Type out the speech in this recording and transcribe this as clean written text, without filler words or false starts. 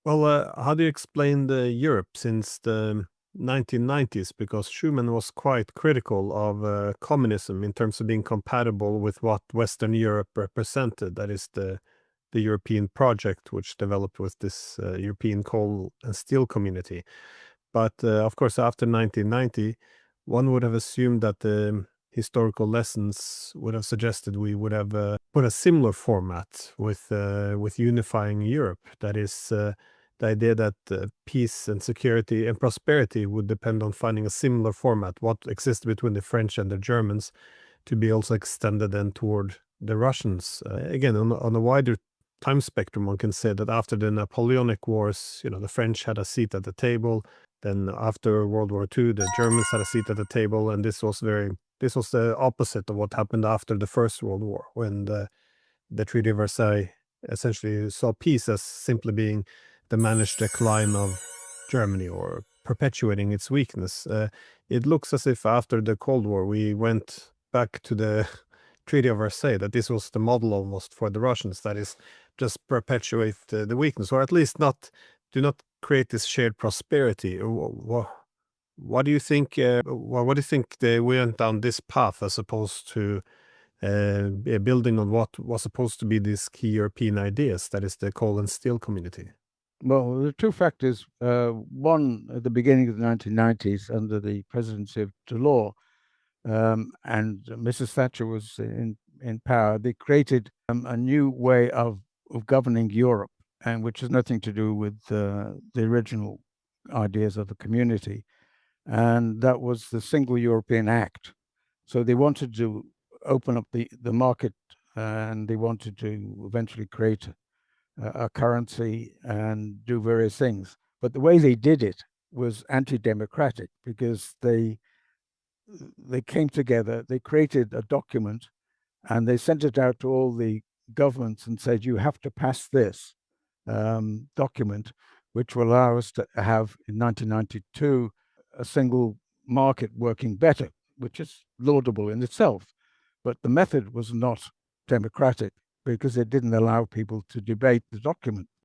Well, how do you explain the Europe since the 1990s? Because Schuman was quite critical of communism in terms of being compatible with what Western Europe represented. That is the European project, which developed with this European coal and steel community. But of course, after 1990, one would have assumed that the historical lessons would have suggested we would have put a similar format with unifying Europe. That is the idea that peace and security and prosperity would depend on finding a similar format, what exists between the French and the Germans, to be also extended then toward the Russians. Again, on a wider time spectrum, one can say that after the Napoleonic Wars, the French had a seat at the table. Then after World War II, the Germans had a seat at the table, and this was the opposite of what happened after the First World War, when the Treaty of Versailles essentially saw peace as simply being the managed decline of Germany or perpetuating its weakness. It looks as if after the Cold War we went back to the Treaty of Versailles, that this was the model almost for the Russians, that is, just perpetuate the weakness, or at least do not create this shared prosperity. What do you think? What do you think they went down this path as opposed to building on what was supposed to be these key European ideas, that is the coal and steel community? Well, there are two factors. One, at the beginning of the 1990s, under the presidency of Delors, and Mrs. Thatcher was in power, they created a new way of governing Europe, and which has nothing to do with the original ideas of the community. And that was the Single European Act. So they wanted to open up the market, and they wanted to eventually create a currency and do various things. But the way they did it was anti-democratic, because they came together, they created a document, and they sent it out to all the governments and said, you have to pass this document, which will allow us to have, in 1992, a single market working better, which is laudable in itself. But the method was not democratic, because it didn't allow people to debate the document.